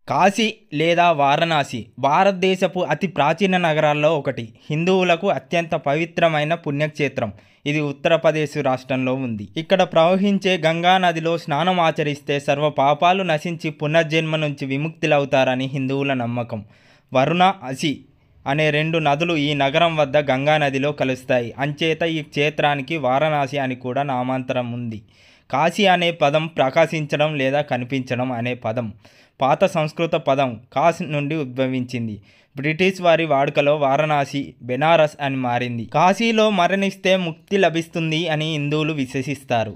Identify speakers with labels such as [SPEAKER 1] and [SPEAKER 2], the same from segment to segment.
[SPEAKER 1] కాశీ లేదా వారణాసి భారతదేశపు అతి ప్రాచీన నగరాల్లో ఒకటి. హిందువులకు అత్యంత పవిత్రమైన పుణ్యక్షేత్రం. ఇది ఉత్తరప్రదేశ్ రాష్ట్రంలో ఉంది. ఇక్కడ ప్రవహించే గంగా నదిలో స్నానం ఆచరిస్తే సర్వ పాపాలు నశించి పునర్జన్మ నుంచి విముక్తులవుతారని హిందువుల నమ్మకం. వరుణ, అసి అనే రెండు నదులు ఈ నగరం వద్ద గంగా నదిలో కలుస్తాయి. అంచేత ఈ క్షేత్రానికి వారణాసి అని కూడా నామాంతరం ఉంది. కాశీ అనే పదం ప్రకాశించడం లేదా కనిపించడం అనే పదం పాత సంస్కృత పదం కాశ్ నుండి ఉద్భవించింది. బ్రిటిష్ వారి వాడుకలో వారణాసి బెనారస్ అని మారింది. కాశీలో మరణిస్తే ముక్తి లభిస్తుంది అని హిందువులు విశ్వసిస్తారు.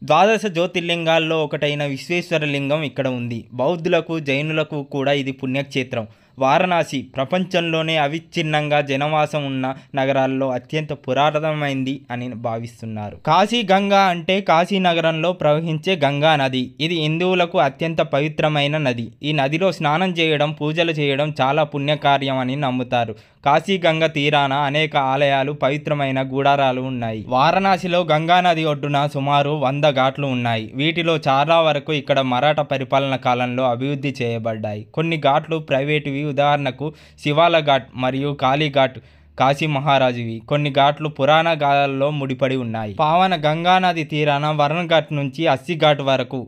[SPEAKER 1] ద్వాదశ జ్యోతిర్లింగాల్లో ఒకటైన విశ్వేశ్వరలింగం ఇక్కడ ఉంది. బౌద్ధులకు, జైనులకు కూడా ఇది పుణ్యక్షేత్రం. వారణాసి ప్రపంచంలోనే అవిచ్ఛిన్నంగా జనవాసం ఉన్న నగరాల్లో అత్యంత పురాతనమైంది అని భావిస్తున్నారు. కాశీ గంగా అంటే కాశీ నగరంలో ప్రవహించే గంగా నది. ఇది హిందువులకు అత్యంత పవిత్రమైన నది. ఈ నదిలో స్నానం చేయడం, పూజలు చేయడం చాలా పుణ్యకార్యం అని నమ్ముతారు. కాశీ గంగ తీరాన అనేక ఆలయాలు, పవిత్రమైన గూడారాలు ఉన్నాయి. వారణాసిలో గంగా నది ఒడ్డున సుమారు 100 ఘాట్లు ఉన్నాయి. వీటిలో చాలా వరకు ఇక్కడ మరాఠా పరిపాలన కాలంలో అభివృద్ధి చేయబడ్డాయి. కొన్ని ఘాట్లు ప్రైవేటువి, ఉదాహరణకు శివాల ఘాట్ మరియు కాళీఘాట్ కాశీ మహారాజువి. కొన్ని ఘాట్లు పురాణ గాథల్లో ముడిపడి ఉన్నాయి. పావన గంగానది తీరాన వరుణ్ ఘాట్ నుంచి అస్సి ఘాట్ వరకు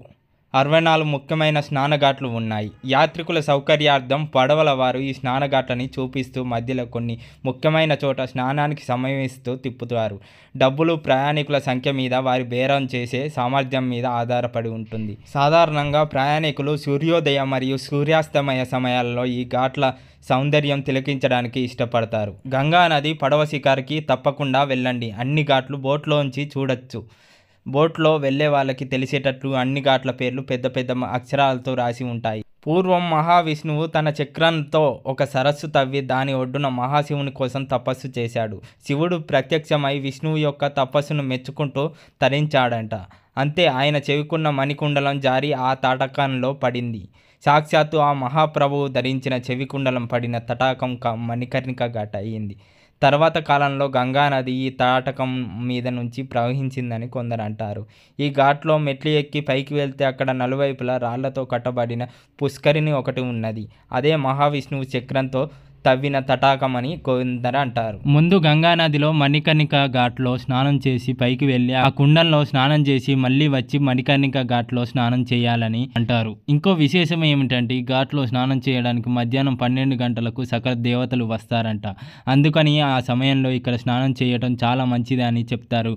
[SPEAKER 1] 64 ముఖ్యమైన స్నానఘాట్లు ఉన్నాయి. యాత్రికుల సౌకర్యార్థం పడవల వారు ఈ స్నానఘాట్లని చూపిస్తూ మధ్యలో కొన్ని ముఖ్యమైన చోట స్నానానికి సమయమిస్తూ తిప్పుతారు. డబ్బులు ప్రయాణికుల సంఖ్య మీద, వారి బేరం చేసే సామర్థ్యం మీద ఆధారపడి ఉంటుంది. సాధారణంగా ప్రయాణికులు సూర్యోదయ మరియు సూర్యాస్తమయ సమయాల్లో ఈ ఘాట్ల సౌందర్యం తిలకించడానికి ఇష్టపడతారు. గంగా నది పడవ షికారుకి తప్పకుండా వెళ్ళండి. అన్ని ఘాట్లు బోట్లోంచి చూడొచ్చు. బోట్లో వెళ్ళే వాళ్ళకి తెలిసేటట్లు అన్ని ఘాట్ల పేర్లు పెద్ద పెద్ద అక్షరాలతో రాసి ఉంటాయి. పూర్వం మహావిష్ణువు తన చక్రంతో ఒక సరస్సు తవ్వి దాని ఒడ్డున మహాశివుని కోసం తపస్సు చేశాడు. శివుడు ప్రత్యక్షమై విష్ణువు యొక్క తపస్సును మెచ్చుకుంటూ తరించాడంట. అంతే, ఆయన చెవికున్న మణికుండలం జారి ఆ తటాకంలో పడింది. సాక్షాత్తు ఆ మహాప్రభువు ధరించిన చెవికుండలం పడిన తటాకం మణికర్ణిక ఘాట్ అయ్యింది. తర్వాత కాలంలో గంగానది ఈ తటాకం మీద నుంచి ప్రవహించిందని కొందరు అంటారు. ఈ ఘాట్లో మెట్లు ఎక్కి పైకి వెళ్తే అక్కడ నలువైపులా రాళ్లతో కట్టబడిన పుష్కరిణి ఒకటి ఉన్నది. అదే మహావిష్ణువు చక్రంతో తవ్విన తటాకమని కొందరు అంటారు. ముందు గంగానదిలో మణికర్ణిక ఘాట్లో స్నానం చేసి పైకి వెళ్ళి ఆ కుండంలో స్నానం చేసి మళ్ళీ వచ్చి మణికర్ణిక ఘాట్లో స్నానం చేయాలని అంటారు. ఇంకో విశేషం ఏమిటంటే ఈ ఘాట్లో స్నానం చేయడానికి మధ్యాహ్నం 12 గంటలకు సకల దేవతలు వస్తారంట. అందుకని ఆ సమయంలో ఇక్కడ స్నానం చేయడం చాలా మంచిది అని చెప్తారు.